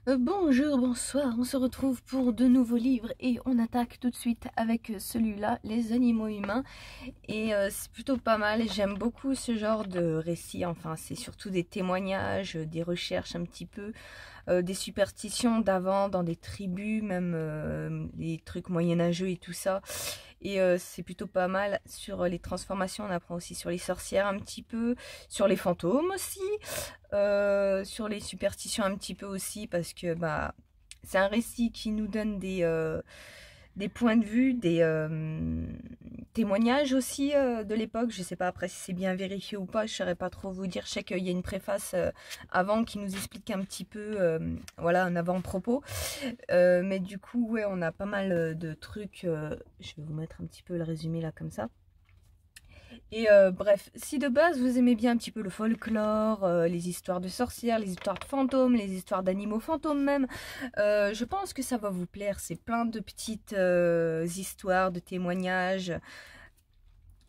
Bonjour, bonsoir, on se retrouve pour de nouveaux livres et on attaque tout de suite avec celui-là, Les animaux humains. Et c'est plutôt pas mal, j'aime beaucoup ce genre de récit, enfin c'est surtout des témoignages, des recherches un petit peu, des superstitions d'avant dans des tribus, même les trucs moyenâgeux et tout ça. Et c'est plutôt pas mal sur les transformations, on apprend aussi sur les sorcières un petit peu, sur les fantômes aussi. Sur les superstitions un petit peu aussi parce que bah c'est un récit qui nous donne des points de vue, des témoignages aussi de l'époque. Je sais pas après si c'est bien vérifié ou pas, je saurais pas trop vous dire. Je sais qu'il y a une préface avant qui nous explique un petit peu, voilà, un avant-propos. Mais du coup, ouais, on a pas mal de trucs. Je vais vous mettre un petit peu le résumé là comme ça. Et bref, si de base vous aimez bien un petit peu le folklore, les histoires de sorcières, les histoires de fantômes, les histoires d'animaux fantômes même, je pense que ça va vous plaire. C'est plein de petites histoires, de témoignages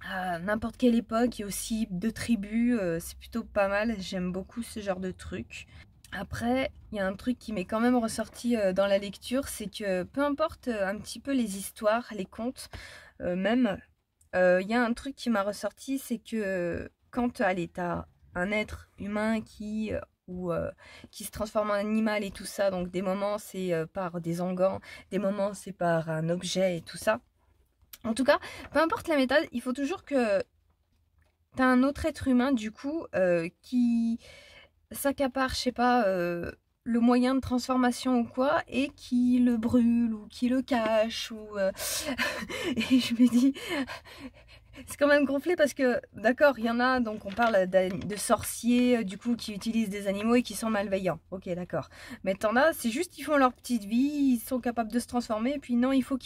à n'importe quelle époque et aussi de tribus. C'est plutôt pas mal, j'aime beaucoup ce genre de truc. Après, il y a un truc qui m'est quand même ressorti dans la lecture, c'est que peu importe un petit peu les histoires, les contes, même il y a un truc qui m'a ressorti, c'est que quand allez, t'as un être humain qui se transforme en animal et tout ça, donc des moments c'est par des engans, des moments c'est par un objet et tout ça. En tout cas, peu importe la méthode, il faut toujours que t'as un autre être humain du coup qui s'accapare, je sais pas, le moyen de transformation ou quoi, et qui le brûle ou qui le cache ou et je me dis c'est quand même gonflé parce que, d'accord, il y en a, donc on parle de sorciers, du coup, qui utilisent des animaux et qui sont malveillants. Ok, d'accord. Mais t'en as, c'est juste, ils font leur petite vie, ils sont capables de se transformer, et puis non, il faut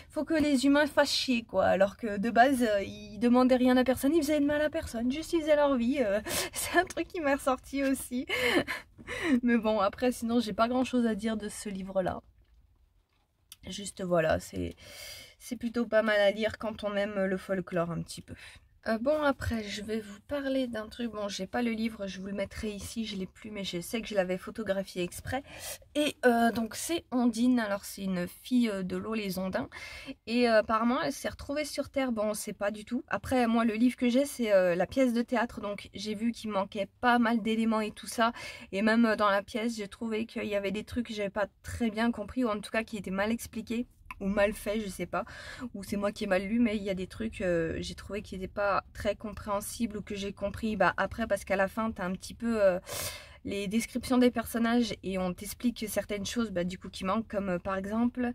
faut que les humains fassent chier, quoi. Alors que de base, ils demandaient rien à personne, ils faisaient de mal à personne, juste ils faisaient leur vie. C'est un truc qui m'est ressorti aussi. Mais bon, après, sinon, j'ai pas grand chose à dire de ce livre-là. Juste voilà, c'est plutôt pas mal à lire quand on aime le folklore un petit peu. Bon après je vais vous parler d'un truc, bon j'ai pas le livre, je vous le mettrai ici, je l'ai plus mais je sais que je l'avais photographié exprès. Et donc c'est Ondine, alors c'est une fille de l'eau les Ondins. Et apparemment elle s'est retrouvée sur Terre, bon on sait pas du tout. Après moi le livre que j'ai c'est la pièce de théâtre, donc j'ai vu qu'il manquait pas mal d'éléments et tout ça. Et même dans la pièce j'ai trouvé qu'il y avait des trucs que j'avais pas très bien compris, ou en tout cas qui étaient mal expliqués ou mal fait, je sais pas, ou c'est moi qui ai mal lu, mais il y a des trucs j'ai trouvé qui n'étaient pas très compréhensibles ou que j'ai compris bah après parce qu'à la fin t'as un petit peu les descriptions des personnages et on t'explique certaines choses bah du coup qui manquent, comme par exemple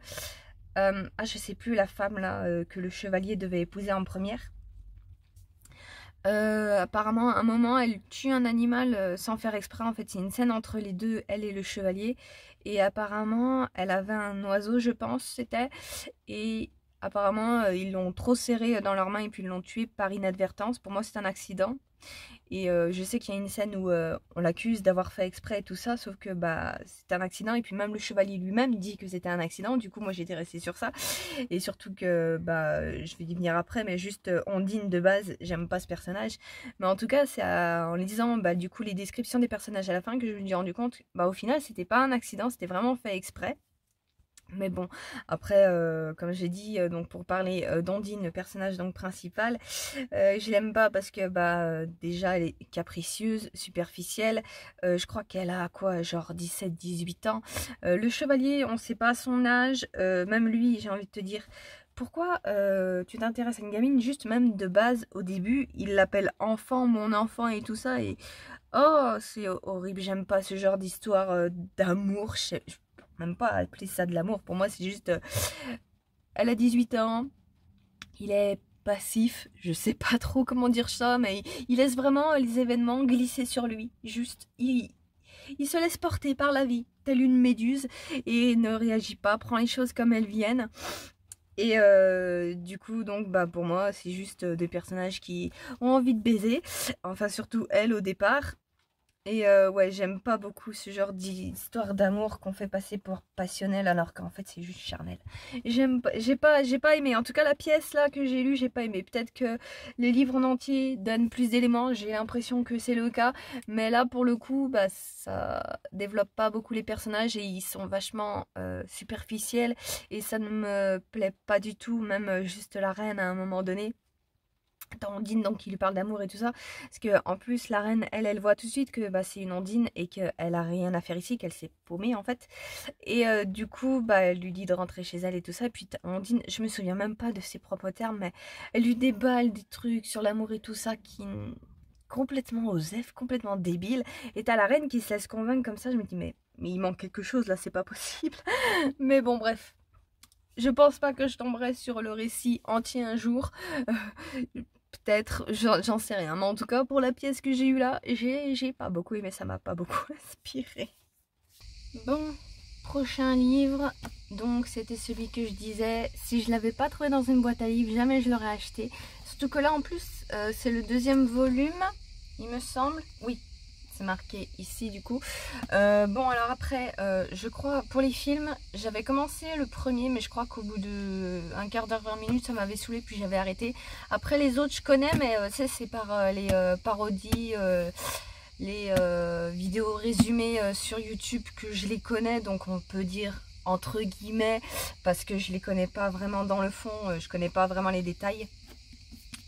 ah je sais plus, la femme là que le chevalier devait épouser en première. Apparemment, à un moment, elle tue un animal sans faire exprès. En fait, c'est une scène entre les deux, elle et le chevalier. Et apparemment, elle avait un oiseau, je pense, c'était. Et apparemment, ils l'ont trop serré dans leurs mains et puis ils l'ont tué par inadvertance. Pour moi, c'est un accident. Et je sais qu'il y a une scène où on l'accuse d'avoir fait exprès et tout ça, sauf que bah c'est un accident. Et puis même le chevalier lui-même dit que c'était un accident. Du coup, moi j'étais restée sur ça. Et surtout que bah je vais y venir après, mais juste Ondine de base, j'aime pas ce personnage. Mais en tout cas, c'est en lisant bah du coup les descriptions des personnages à la fin que je me suis rendu compte, bah au final c'était pas un accident, c'était vraiment fait exprès. Mais bon, après, comme j'ai dit, donc pour parler d'Ondine, le personnage donc principal, je l'aime pas parce que bah déjà elle est capricieuse, superficielle. Je crois qu'elle a quoi, genre 17-18 ans. Le chevalier, on sait pas son âge. Même lui, j'ai envie de te dire, pourquoi tu t'intéresses à une gamine juste même de base au début, il l'appelle enfant, mon enfant et tout ça et oh c'est horrible, j'aime pas ce genre d'histoire d'amour. Je peux même pas appeler ça de l'amour. Pour moi c'est juste elle a 18 ans, il est passif, je sais pas trop comment dire ça, mais il laisse vraiment les événements glisser sur lui. Juste, il se laisse porter par la vie, telle une méduse, et ne réagit pas, prend les choses comme elles viennent. Et du coup, donc, bah, pour moi, c'est juste des personnages qui ont envie de baiser. Enfin, surtout elle au départ. Et ouais, j'aime pas beaucoup ce genre d'histoire d'amour qu'on fait passer pour passionnel alors qu'en fait c'est juste charnel. J'ai pas aimé. En tout cas la pièce là que j'ai lue, j'ai pas aimé. Peut-être que les livres en entier donnent plus d'éléments, j'ai l'impression que c'est le cas. Mais là pour le coup, bah ça développe pas beaucoup les personnages et ils sont vachement superficiels et ça ne me plaît pas du tout, même juste la reine à un moment donné. Ondine donc qui lui parle d'amour et tout ça parce que en plus la reine elle voit tout de suite que bah, c'est une Ondine et qu'elle a rien à faire ici, qu'elle s'est paumée en fait et du coup bah elle lui dit de rentrer chez elle et tout ça et puis Ondine, je me souviens même pas de ses propres termes mais elle lui déballe des trucs sur l'amour et tout ça qui complètement osef, complètement débile et t'as la reine qui se laisse convaincre comme ça. Je me dis mais il manque quelque chose là, c'est pas possible. Mais bon bref, je pense pas que je tomberai sur le récit entier un jour. Peut-être, j'en sais rien. Mais en tout cas, pour la pièce que j'ai eue là, j'ai pas beaucoup aimé, ça m'a pas beaucoup inspiré. Bon, prochain livre. Donc, c'était celui que je disais. Si je l'avais pas trouvé dans une boîte à livres, jamais je l'aurais acheté. Surtout que là, en plus, c'est le deuxième volume, il me semble. Oui, c'est marqué ici du coup. Bon alors après je crois pour les films j'avais commencé le premier mais je crois qu'au bout de un quart d'heure 20 minutes ça m'avait saoulé puis j'avais arrêté. Après les autres je connais mais c'est par les parodies, les vidéos résumées sur YouTube que je les connais, donc on peut dire entre guillemets parce que je les connais pas vraiment dans le fond, je connais pas vraiment les détails.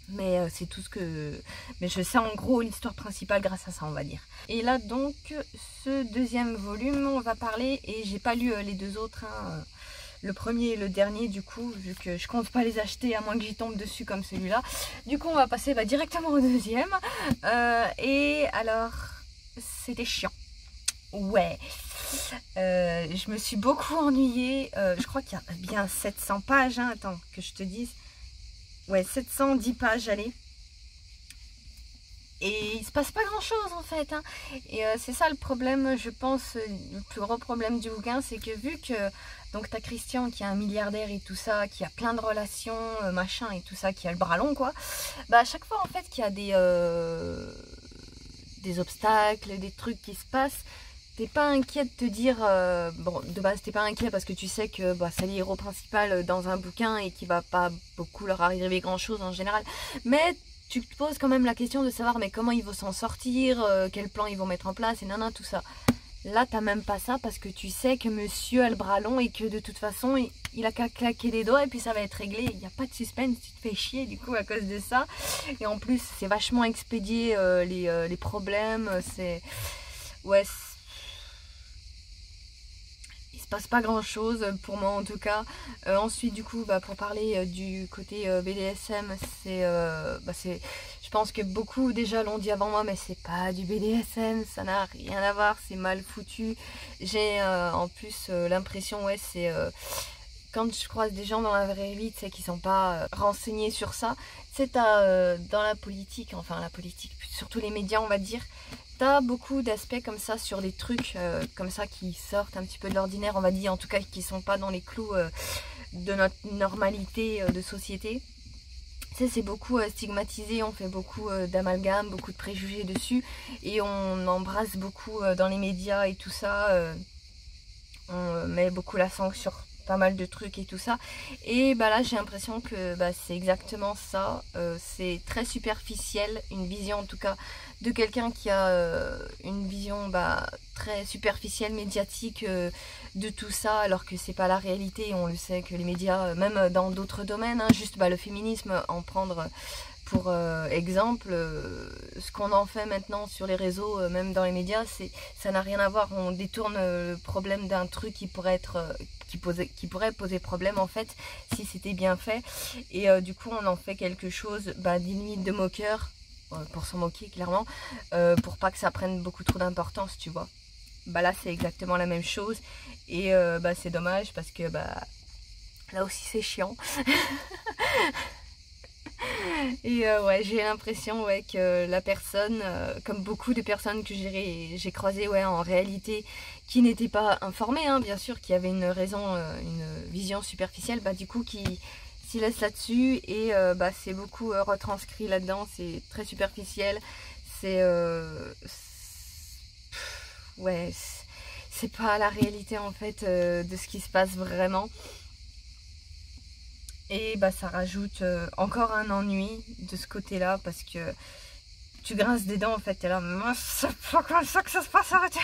Mais c'est tout ce que... Mais je sais en gros l'histoire principale grâce à ça, on va dire. Et là donc, ce deuxième volume, on va parler, et j'ai pas lu les deux autres, hein, le premier et le dernier du coup, vu que je compte pas les acheter à moins que j'y tombe dessus comme celui-là. Du coup on va passer directement au deuxième. Et alors, c'était chiant. Ouais. Je me suis beaucoup ennuyée. Je crois qu'il y a bien 700 pages, hein. Attends, que je te dise. Ouais, 710 pages, allez. Et il se passe pas grand chose en fait, hein. Et c'est ça le problème, je pense, le plus gros problème du bouquin, c'est que vu que donc t'as Christian qui est un milliardaire et tout ça, qui a plein de relations, machin et tout ça, qui a le bras long quoi, bah à chaque fois en fait qu'il y a des obstacles, des trucs qui se passent, t'es pas inquiet de te dire, bon de base t'es pas inquiet parce que tu sais que bah, c'est les héros principaux dans un bouquin et qu'il va pas beaucoup leur arriver grand chose en général, mais tu te poses quand même la question de savoir mais comment ils vont s'en sortir, quel plan ils vont mettre en place et nana tout ça. Là t'as même pas ça parce que tu sais que monsieur a le bras long et que de toute façon il a qu'à claquer des doigts et puis ça va être réglé. Il n'y a pas de suspense, tu te fais chier du coup à cause de ça. Et en plus c'est vachement expédié les problèmes, c'est... Ouais, il se passe pas grand chose pour moi en tout cas. Ensuite du coup pour parler du côté BDSM, je pense que beaucoup déjà l'ont dit avant moi mais c'est pas du BDSM, ça n'a rien à voir, c'est mal foutu. J'ai en plus l'impression c'est quand je croise des gens dans la vraie vie, tu sais, qui sont pas renseignés sur ça, c'est dans la politique, enfin la politique, surtout les médias on va dire, t'as beaucoup d'aspects comme ça sur des trucs comme ça qui sortent un petit peu de l'ordinaire, on va dire, en tout cas qui sont pas dans les clous de notre normalité de société. Tu sais, c'est beaucoup stigmatisé, on fait beaucoup d'amalgames, beaucoup de préjugés dessus et on embrasse beaucoup dans les médias et tout ça, on met beaucoup l'accent sur pas mal de trucs et tout ça, et bah là j'ai l'impression que c'est exactement ça, c'est très superficiel, une vision en tout cas de quelqu'un qui a une vision très superficielle, médiatique de tout ça, alors que c'est pas la réalité. On le sait que les médias, même dans d'autres domaines, hein, juste le féminisme, en prendre pour exemple, ce qu'on en fait maintenant sur les réseaux, même dans les médias, ça n'a rien à voir. On détourne le problème d'un truc qui pourrait être qui pourrait poser problème en fait si c'était bien fait, et du coup on en fait quelque chose d'une limite de moqueur, pour s'en moquer clairement, pour pas que ça prenne beaucoup trop d'importance, tu vois. Là c'est exactement la même chose, et c'est dommage parce que là aussi c'est chiant. Et ouais, j'ai l'impression que la personne, comme beaucoup de personnes que j'ai croisées en réalité, qui n'étaient pas informées, hein, bien sûr, qui avaient une raison, une vision superficielle, du coup qui s'y laissent là-dessus, et c'est beaucoup retranscrit là-dedans, c'est très superficiel, c'est ouais, c'est pas la réalité en fait de ce qui se passe vraiment. Et bah ça rajoute encore un ennui de ce côté-là, parce que tu grinces des dents en fait, t'es là, mais c'est pas comme ça que ça se passe, arrêtez.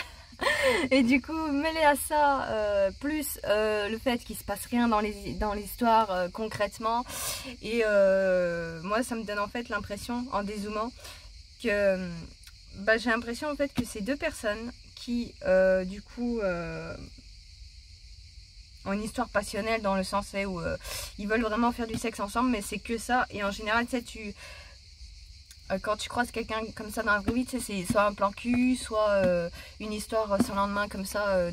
Et du coup, mêlé à ça, plus le fait qu'il se passe rien dans l'histoire concrètement, et moi ça me donne en fait l'impression, en dézoomant, que bah, j'ai l'impression en fait que c'est deux personnes qui du coup ont une histoire passionnelle, dans le sens où ils veulent vraiment faire du sexe ensemble, mais c'est que ça. Et en général, tu sais, quand tu croises quelqu'un comme ça dans la vraie vie, tu sais, c'est soit un plan cul, soit une histoire sans lendemain comme ça,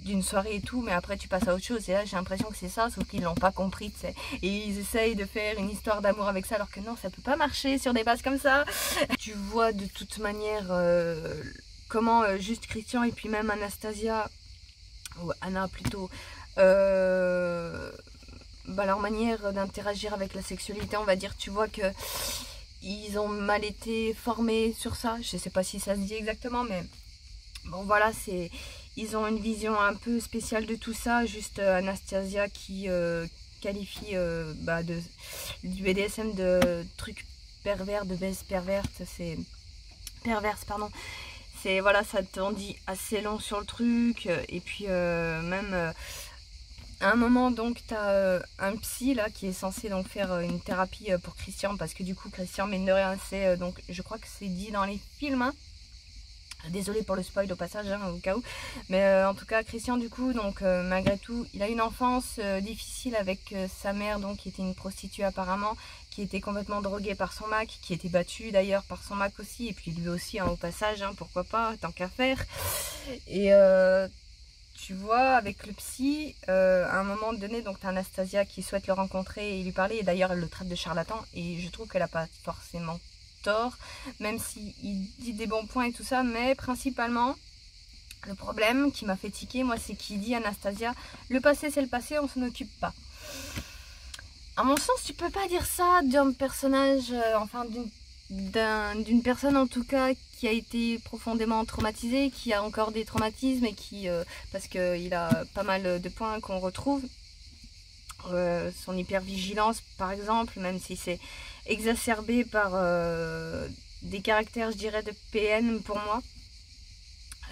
d'une soirée et tout, mais après tu passes à autre chose. Et là j'ai l'impression que c'est ça, sauf qu'ils l'ont pas compris, tu sais. Et ils essayent de faire une histoire d'amour avec ça, alors que non, ça peut pas marcher sur des bases comme ça. Tu vois de toute manière comment juste Christian et puis même Anastasia, ou Anna plutôt, bah, leur manière d'interagir avec la sexualité, on va dire, tu vois que ils ont mal été formés sur ça. Je sais pas si ça se dit exactement, mais bon voilà, ils ont une vision un peu spéciale de tout ça. Juste Anastasia qui qualifie bah, du BDSM de trucs pervers, de baisse perverse, c'est perverse, pardon. C'est voilà, ça t'en dit assez long sur le truc. Et puis même à un moment, donc, tu as un psy là qui est censé donc faire une thérapie pour Christian, parce que du coup, Christian, mine de rien, c'est donc, je crois que c'est dit dans les films, hein. Désolée pour le spoil au passage, hein, au cas où. Mais en tout cas, Christian, du coup, donc malgré tout, il a une enfance difficile avec sa mère, donc qui était une prostituée apparemment, qui était complètement droguée par son mec, qui était battue d'ailleurs par son mec aussi, et puis lui aussi, hein, au passage, hein, pourquoi pas, tant qu'à faire. Et tu vois, avec le psy, à un moment donné, donc t'as Anastasia qui souhaite le rencontrer et lui parler, et d'ailleurs elle le traite de charlatan, et je trouve qu'elle n'a pas forcément tort, même s'il dit des bons points et tout ça, mais principalement, le problème qui m'a fait tiquer, moi, c'est qu'il dit Anastasia, le passé c'est le passé, on s'en occupe pas. À mon sens, tu peux pas dire ça d'un personnage, enfin d'une personne en tout cas qui a été profondément traumatisée, qui a encore des traumatismes, et qui, parce qu'il a pas mal de points qu'on retrouve, son hypervigilance par exemple, même si c'est exacerbé par des caractères, je dirais, de PN pour moi.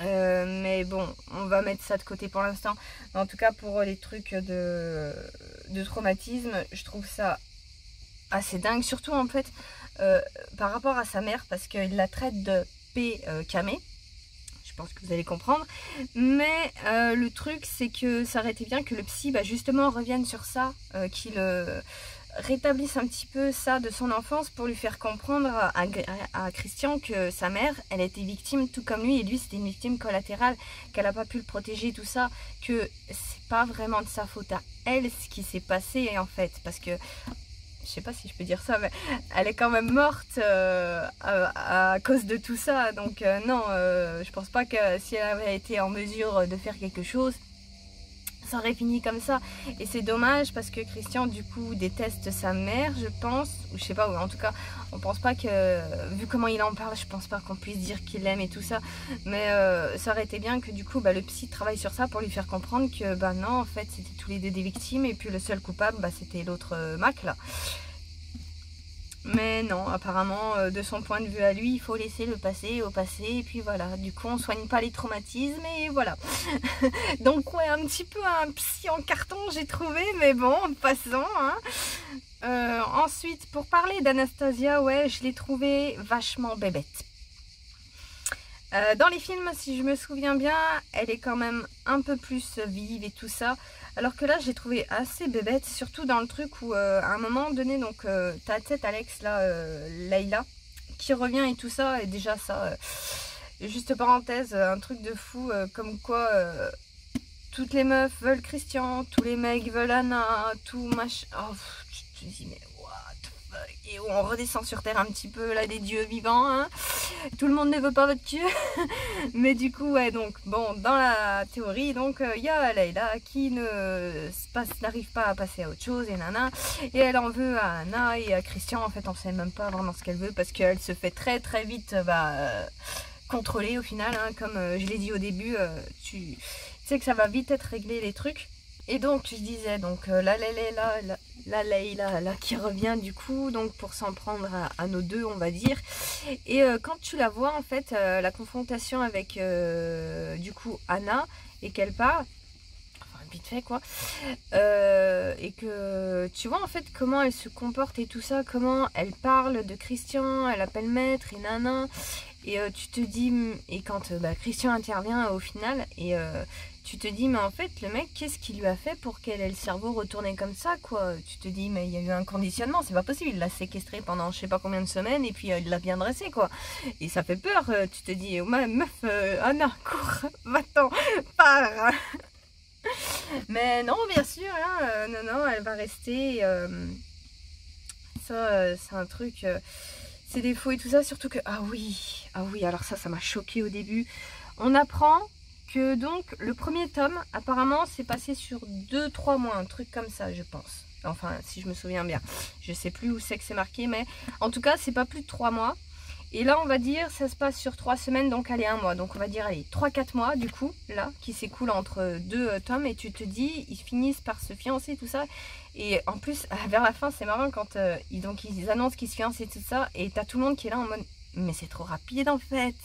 Mais bon, on va mettre ça de côté pour l'instant. En tout cas, pour les trucs de traumatisme, je trouve ça assez dingue. Surtout en fait, par rapport à sa mère, parce qu'il la traite de P-camé. Je pense que vous allez comprendre. Mais le truc, c'est que ça aurait été bien que le psy, bah, justement, revienne sur ça, qu'il rétablisse un petit peu ça de son enfance, pour lui faire comprendre à Christian que sa mère, elle a été victime tout comme lui, et lui c'était une victime collatérale, qu'elle n'a pas pu le protéger, tout ça, que c'est pas vraiment de sa faute à elle ce qui s'est passé en fait, parce que je sais pas si je peux dire ça, mais elle est quand même morte à cause de tout ça, donc non, je pense pas que si elle avait été en mesure de faire quelque chose, ça aurait fini comme ça. Et c'est dommage, parce que Christian du coup déteste sa mère, je pense, ou je sais pas, ou en tout cas on pense pas que, vu comment il en parle, je pense pas qu'on puisse dire qu'il l'aime et tout ça, mais ça aurait été bien que du coup bah, le psy travaille sur ça pour lui faire comprendre que bah non, en fait c'était tous les deux des victimes, et puis le seul coupable bah, c'était l'autre Mac là. Mais non, apparemment, de son point de vue à lui, il faut laisser le passé au passé, et puis voilà, du coup on soigne pas les traumatismes, et voilà. Donc ouais, un petit peu un psy en carton j'ai trouvé, mais bon, passons, hein. Ensuite, pour parler d'Anastasia, ouais, je l'ai trouvée vachement bébête. Dans les films, si je me souviens bien, elle est quand même un peu plus vive et tout ça. Alors que là, j'ai trouvé assez bébête, surtout dans le truc où, à un moment donné, donc, t'as cette Alex, là, Layla, qui revient et tout ça. Et déjà, ça, juste parenthèse, un truc de fou, comme quoi toutes les meufs veulent Christian, tous les mecs veulent Anna, tout machin. Oh, tu te dis, mais what the fuck. Et on redescend sur terre un petit peu, là, des dieux vivants, hein. Tout le monde ne veut pas votre dieu. Mais du coup, ouais, donc, bon, dans la théorie, donc, il y a Layla qui n'arrive pas à passer à autre chose, et nana. Et elle en veut à Anna et à Christian. En fait, on sait même pas vraiment ce qu'elle veut, parce qu'elle se fait très très vite, contrôler au final, hein, comme je l'ai dit au début, tu sais que ça va vite être réglé les trucs. Et donc je disais, donc la Leïla là, qui revient du coup, donc pour s'en prendre à nos deux, on va dire. Et quand tu la vois en fait, la confrontation avec du coup Anna, et qu'elle part, enfin vite fait quoi, et que tu vois en fait comment elle se comporte et tout ça, comment elle parle de Christian, elle appelle maître et nana. Et tu te dis, et quand Christian intervient au final, et tu te dis, mais en fait, le mec, qu'est-ce qu'il lui a fait pour qu'elle ait le cerveau retourné comme ça, quoi? Tu te dis, mais il y a eu un conditionnement, c'est pas possible. Il l'a séquestré pendant je sais pas combien de semaines, et puis il l'a bien dressé, quoi. Et ça fait peur, tu te dis, oh, meuf, Anna, cours, va-t'en, pars. Mais non, bien sûr, hein, non, elle va rester. Ça, c'est un truc. Ses défauts et tout ça, surtout que, ah oui, alors ça m'a choqué au début. On apprend que donc le premier tome, apparemment, s'est passé sur 2-3 mois, un truc comme ça, je pense. Enfin, si je me souviens bien. Je sais plus où c'est que c'est marqué, mais en tout cas, c'est pas plus de 3 mois. Et là, on va dire, ça se passe sur 3 semaines, donc allez, 1 mois. Donc on va dire, allez, 3-4 mois, du coup, là, qui s'écoulent entre 2 tomes. Et tu te dis, ils finissent par se fiancer, tout ça. Et en plus, vers la fin, c'est marrant quand ils annoncent qu'ils se fiancent et tout ça. Et t'as tout le monde qui est là en mode, mais c'est trop rapide en fait.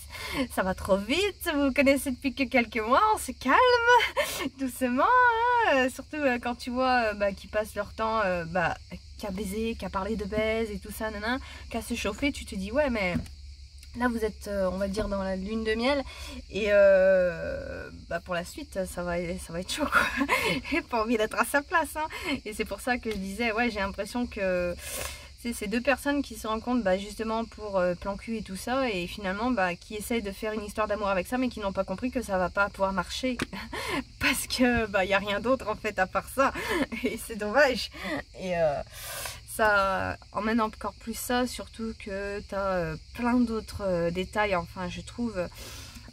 Ça va trop vite. Vous vous connaissez depuis que quelques mois, on se calme. Doucement, hein. Surtout quand tu vois qu'ils passent leur temps qu'à baiser, qu'à parler de baise et tout ça, qu'à se chauffer. Tu te dis, ouais, mais... Là, vous êtes, on va dire, dans la lune de miel. Et pour la suite, ça va être chaud, quoi. J'ai pas envie d'être à sa place. Hein. Et c'est pour ça que je disais, ouais, j'ai l'impression que c'est ces deux personnes qui se rencontrent justement pour plan cul et tout ça. Et finalement, qui essayent de faire une histoire d'amour avec ça, mais qui n'ont pas compris que ça va pas pouvoir marcher. Parce que y a rien d'autre, en fait, à part ça. Et c'est dommage. Et... ça emmène encore plus ça, surtout que tu as plein d'autres détails, enfin je trouve,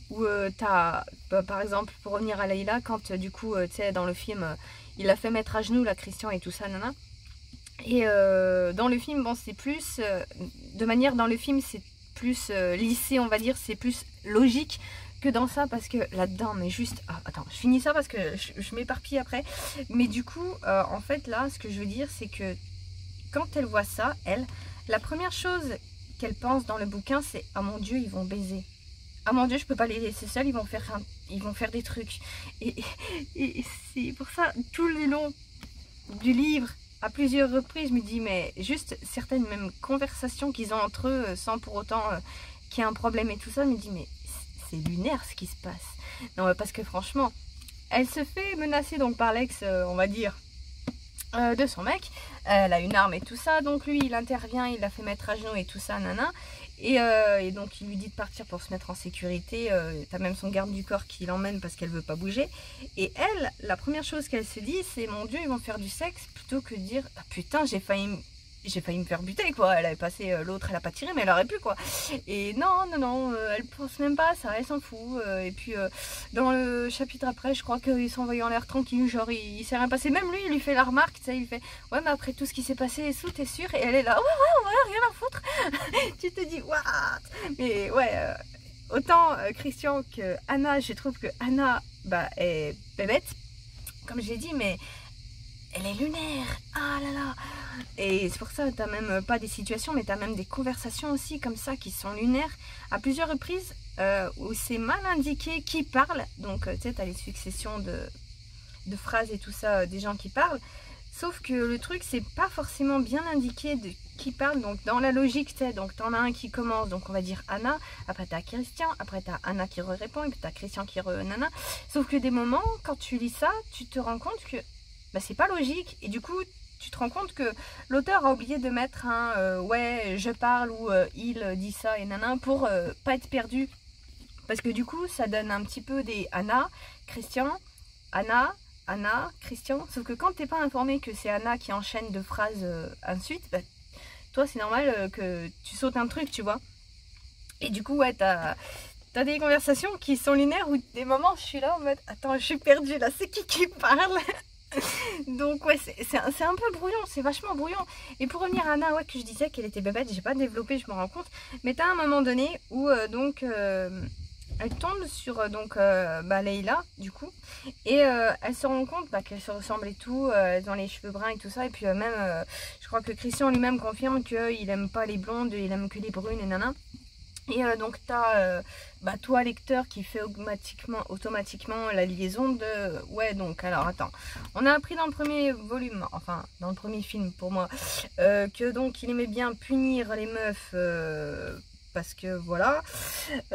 où tu as, par exemple, pour revenir à Leïla, quand du coup, tu sais, dans le film, il a fait mettre à genoux la Christian et tout ça, et dans le film, bon, c'est plus, de manière, dans le film, c'est plus lissé, on va dire, c'est plus logique que dans ça, parce que là-dedans, mais juste, attends, je finis ça parce que je m'éparpille après, mais du coup, en fait, là, ce que je veux dire, c'est que quand elle voit ça, la première chose qu'elle pense dans le bouquin, c'est « Ah mon Dieu, ils vont baiser. Ah mon Dieu, je peux pas les laisser seuls, ils vont faire des trucs. » Et c'est pour ça, tout le long du livre, à plusieurs reprises, je me dis, mais juste certaines même conversations qu'ils ont entre eux, sans pour autant qu'il y ait un problème et tout ça, je me dis, mais c'est lunaire ce qui se passe. Non, parce que franchement, elle se fait menacer donc par l'ex, on va dire, de son mec. Elle a une arme et tout ça, donc lui il intervient, il la fait mettre à genoux et tout ça, et donc il lui dit de partir pour se mettre en sécurité. T'as même son garde du corps qui l'emmène parce qu'elle veut pas bouger, et elle, la première chose qu'elle se dit, c'est mon Dieu, ils vont faire du sexe, plutôt que de dire ah putain, j'ai failli me faire buter, quoi. Elle avait passé, l'autre elle a pas tiré, mais elle aurait pu, quoi. Et non, elle pense même pas à ça, elle s'en fout. Et puis dans le chapitre après, je crois qu'ils sont envoyés en l'air tranquille, genre il s'est rien passé. Même lui, il lui fait la remarque, tu sais, il fait ouais, mais après tout ce qui s'est passé, Sou, t'es sûre? Et elle est là, ouais, rien à foutre. Tu te dis what? Mais ouais, autant Christian que Anna, je trouve que Anna est bébête, comme j'ai dit, mais elle est lunaire. Ah là là. Et c'est pour ça que t'as même pas des situations, mais t'as même des conversations aussi comme ça qui sont lunaires à plusieurs reprises, où c'est mal indiqué qui parle. Donc tu sais, t'as les successions de phrases et tout ça, des gens qui parlent. Sauf que le truc, c'est pas forcément bien indiqué de qui parle. Donc dans la logique, tu sais, donc t'en as un qui commence, donc on va dire Anna, après t'as Christian, après t'as Anna qui répond, et puis t'as Christian qui nana. Sauf que des moments, quand tu lis ça, tu te rends compte que c'est pas logique, et du coup tu te rends compte que l'auteur a oublié de mettre un ouais je parle ou il dit ça et nana pour pas être perdu, parce que du coup ça donne un petit peu des Anna, Christian, Anna, Christian, sauf que quand t'es pas informé que c'est Anna qui enchaîne deux phrases ensuite, toi c'est normal que tu sautes un truc, tu vois. Et du coup ouais, t'as des conversations qui sont lunaires, où des moments je suis là en mode attends, je suis perdue là, c'est qui parle? Donc ouais, c'est un peu brouillon, c'est vachement brouillon. Et pour revenir à Anna, ouais, que je disais qu'elle était bébête, j'ai pas développé, je me rends compte. Mais t'as un moment donné où elle tombe sur Leïla du coup, et elle se rend compte qu'elles se ressemblent et tout, elles ont les cheveux bruns et tout ça, et puis je crois que Christian lui-même confirme qu'il aime pas les blondes, il aime que les brunes et nana. Et donc t'as toi lecteur qui fait automatiquement la liaison de ouais, donc alors attends, on a appris dans le premier volume, enfin dans le premier film pour moi, que donc il aimait bien punir les meufs parce que voilà,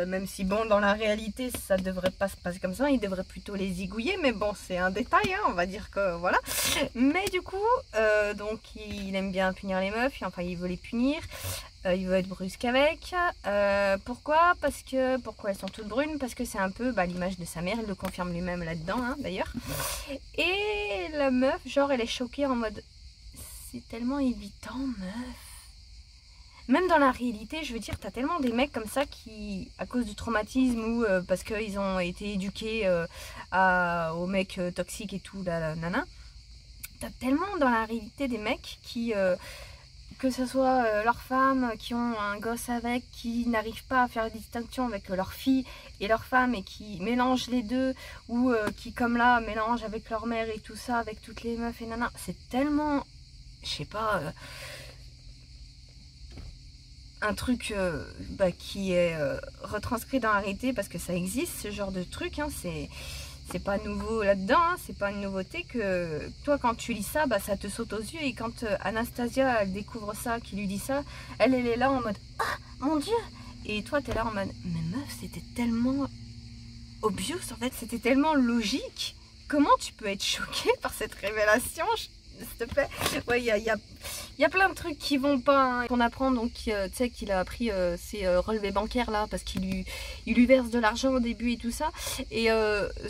même si bon dans la réalité ça devrait pas se passer comme ça, il devrait plutôt les zigouiller, mais bon c'est un détail hein, on va dire que voilà. Mais du coup donc il aime bien punir les meufs, enfin il veut les punir. Il veut être brusque avec. Pourquoi? Pourquoi elles sont toutes brunes? Parce que c'est un peu l'image de sa mère, il le confirme lui-même là-dedans hein, d'ailleurs. Et la meuf, genre elle est choquée en mode c'est tellement évitant meuf. Même dans la réalité, je veux dire, t'as tellement des mecs comme ça qui, à cause du traumatisme ou parce qu'ils ont été éduqués aux mecs toxiques et tout, la nana, t'as tellement dans la réalité des mecs qui... que ce soit leurs femmes qui ont un gosse avec, qui n'arrivent pas à faire la distinction avec leur fille et leur femme et qui mélangent les deux, ou qui comme là mélangent avec leur mère et tout ça, avec toutes les meufs et nanas. C'est tellement, je sais pas, un truc qui est retranscrit dans la réalité parce que ça existe ce genre de truc, hein, c'est pas nouveau là-dedans, hein, c'est pas une nouveauté que toi quand tu lis ça, ça te saute aux yeux, et quand Anastasia elle découvre ça, qui lui dit ça, elle est là en mode ah mon dieu, et toi t'es là en mode mais meuf c'était tellement obvious en fait, c'était tellement logique, comment tu peux être choquée par cette révélation? S'il te plaît. Ouais, il y a plein de trucs qui vont pas. Hein. On apprend donc tu sais qu'il a pris ses relevés bancaires là parce qu'il lui verse de l'argent au début et tout ça. Et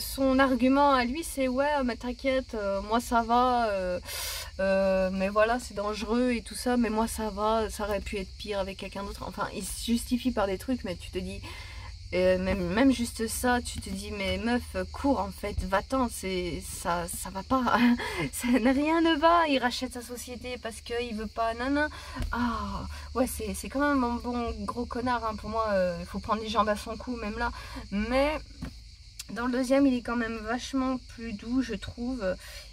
son argument à lui c'est ouais mais t'inquiète, moi ça va, mais voilà c'est dangereux et tout ça, mais moi ça va, ça aurait pu être pire avec quelqu'un d'autre. Enfin il se justifie par des trucs, mais tu te dis... même juste ça, tu te dis mais meuf cours en fait, va-t'en, ça va pas, rien ne va, il rachète sa société parce qu'il veut pas, nana. Ah ouais c'est quand même un bon gros connard hein, pour moi, il faut prendre les jambes à son cou même là, mais dans le deuxième il est quand même vachement plus doux je trouve,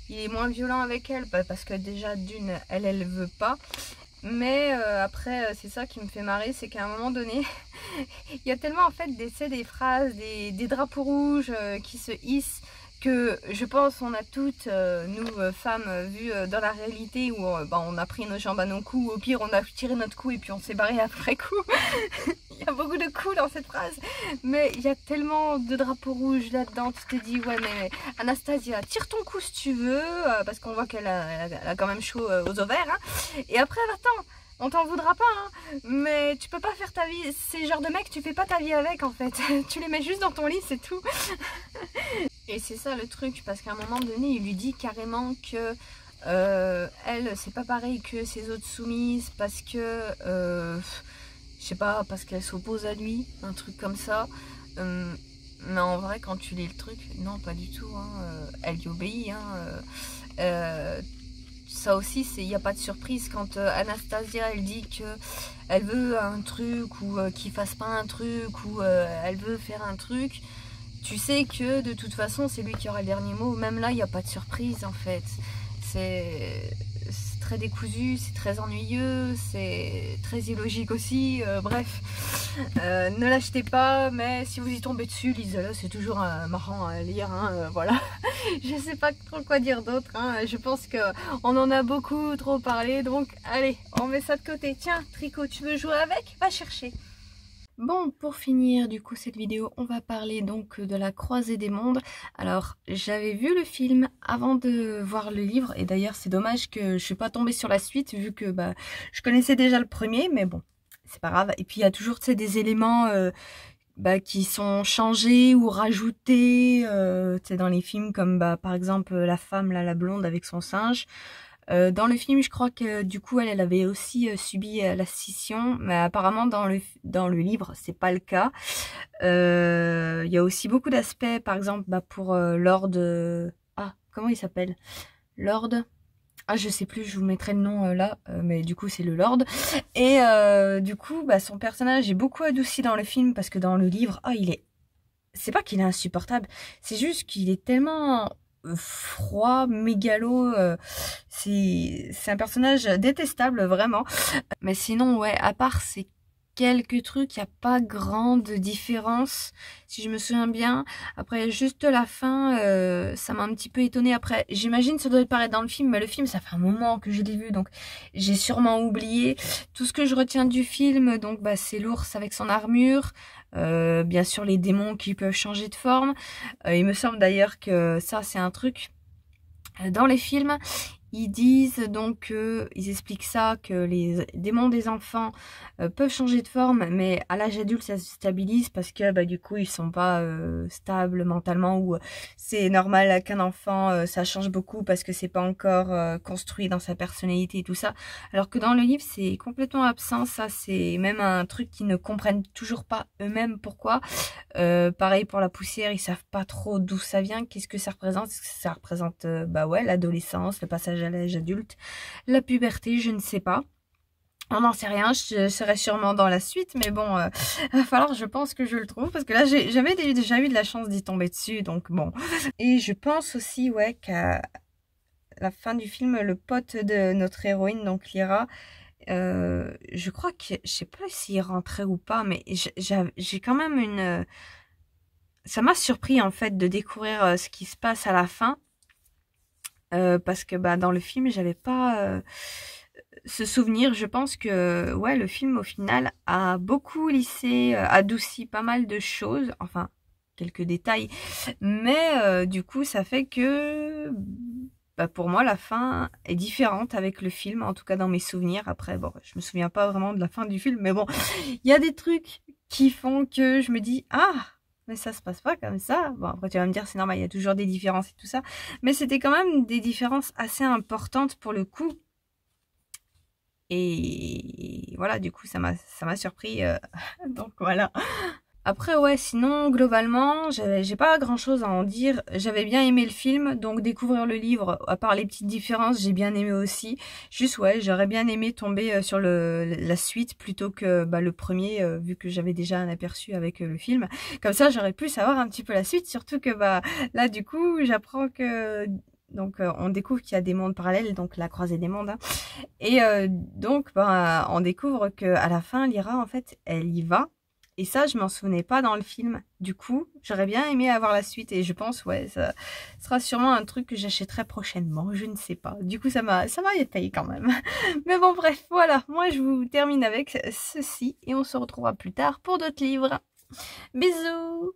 il est moins violent avec elle parce que déjà d'une elle veut pas. Mais après, c'est ça qui me fait marrer, c'est qu'à un moment donné, il y a tellement en fait des phrases, des drapeaux rouges qui se hissent, que je pense on a toutes, nous femmes, vu dans la réalité où on a pris nos jambes à nos coups, ou au pire on a tiré notre cou et puis on s'est barré après coup. Il y a beaucoup de coups dans cette phrase, mais il y a tellement de drapeaux rouges là-dedans, tu te dis ouais mais Anastasia, tire ton coup si tu veux, parce qu'on voit qu'elle a quand même chaud aux ovaires, hein. Et après attends, on t'en voudra pas, hein, mais tu peux pas faire ta vie, c'est le genre de mec tu fais pas ta vie avec en fait, tu les mets juste dans ton lit c'est tout. Et c'est ça le truc, parce qu'à un moment donné il lui dit carrément que elle c'est pas pareil que ses autres soumises, parce que je sais pas, parce qu'elle s'oppose à lui, un truc comme ça. Mais en vrai quand tu lis le truc, non pas du tout, hein, elle y obéit, hein, ça aussi il n'y a pas de surprise quand Anastasia elle dit que elle veut un truc, ou qu'il fasse pas un truc, ou elle veut faire un truc, tu sais que de toute façon c'est lui qui aura le dernier mot. Même là il n'y a pas de surprise en fait, c'est très décousu, c'est très ennuyeux, c'est très illogique aussi, bref, ne l'achetez pas, mais si vous y tombez dessus, lisez-le, c'est toujours marrant à lire, hein, voilà. Je sais pas trop quoi dire d'autre, hein. Je pense qu'on en a beaucoup trop parlé, donc allez, on met ça de côté. Tiens, Tricot, tu veux jouer avec? Va chercher. Bon, pour finir du coup cette vidéo, on va parler donc de La Croisée des Mondes. Alors, j'avais vu le film avant de voir le livre, et d'ailleurs c'est dommage que je suis pas tombée sur la suite, vu que je connaissais déjà le premier, mais bon, c'est pas grave. Et puis il y a toujours des éléments qui sont changés ou rajoutés dans les films, comme par exemple la femme là, la blonde avec son singe. Dans le film, je crois que du coup, elle avait aussi subi la scission, mais apparemment dans le livre, c'est pas le cas. Il y a aussi beaucoup d'aspects, par exemple, pour Lord... Ah, comment il s'appelle? Lord... Ah, je sais plus, je vous mettrai le nom là, mais du coup, c'est le Lord. Et du coup, son personnage est beaucoup adouci dans le film, parce que dans le livre, il est c'est pas qu'il est insupportable, c'est juste qu'il est tellement froid, mégalo, c'est un personnage détestable vraiment. Mais sinon ouais, à part ces quelques trucs, il n'y a pas grande différence si je me souviens bien. Après juste la fin, ça m'a un petit peu étonnée. Après j'imagine ça doit paraître dans le film, mais le film ça fait un moment que je l'ai vu, donc j'ai sûrement oublié. Tout ce que je retiens du film, donc bah, c'est l'ours avec son armure, bien sûr les démons qui peuvent changer de forme. Il me semble d'ailleurs que ça c'est un truc dans les films. Ils disent donc, ils expliquent ça, que les démons des enfants peuvent changer de forme, mais à l'âge adulte ça se stabilise parce que bah, du coup ils sont pas stables mentalement, ou c'est normal qu'un enfant ça change beaucoup parce que c'est pas encore construit dans sa personnalité et tout ça. Alors que dans le livre c'est complètement absent, ça c'est même un truc qu'ils ne comprennent toujours pas eux-mêmes pourquoi. Pareil pour la poussière, ils savent pas trop d'où ça vient, qu'est-ce que ça représente. Est-ce que ça représente bah ouais, l'adolescence, le passage à l'âge adulte, la puberté, je ne sais pas. On n'en sait rien, je serai sûrement dans la suite, mais bon, va falloir, je pense que je le trouve, parce que là, j'ai jamais déjà eu de la chance d'y tomber dessus, donc bon. Et je pense aussi, ouais, qu'à la fin du film, le pote de notre héroïne, donc Lyra, je crois que, je sais pas s'il rentrait ou pas, mais j'ai quand même une... ça m'a surpris, en fait, de découvrir ce qui se passe à la fin, parce que bah, dans le film, j'avais pas... ce souvenir. Je pense que ouais, le film au final a beaucoup lissé, adouci pas mal de choses, enfin quelques détails, mais du coup ça fait que bah, pour moi la fin est différente avec le film, en tout cas dans mes souvenirs. Après bon, je me souviens pas vraiment de la fin du film, mais bon, il y a des trucs qui font que je me dis ah, mais ça se passe pas comme ça. Bon, après tu vas me dire c'est normal, il y a toujours des différences et tout ça, mais c'était quand même des différences assez importantes pour le coup. Et voilà, du coup, ça m'a surpris. Donc voilà. Après, ouais, sinon, globalement, j'ai pas grand chose à en dire. J'avais bien aimé le film, donc découvrir le livre, à part les petites différences, j'ai bien aimé aussi. Juste, ouais, j'aurais bien aimé tomber sur la suite plutôt que bah, le premier, vu que j'avais déjà un aperçu avec le film. Comme ça, j'aurais pu savoir un petit peu la suite, surtout que bah là, du coup, j'apprends que... Donc, on découvre qu'il y a des mondes parallèles, donc la croisée des mondes. Hein. Et donc, ben, on découvre que à la fin, Lyra, en fait, elle y va. Et ça, je m'en souvenais pas dans le film. Du coup, j'aurais bien aimé avoir la suite. Et je pense, ouais, ça sera sûrement un truc que j'achèterai prochainement. Je ne sais pas. Du coup, ça m'a étayé quand même. Mais bon, bref, voilà. Moi, je vous termine avec ceci. Et on se retrouvera plus tard pour d'autres livres. Bisous!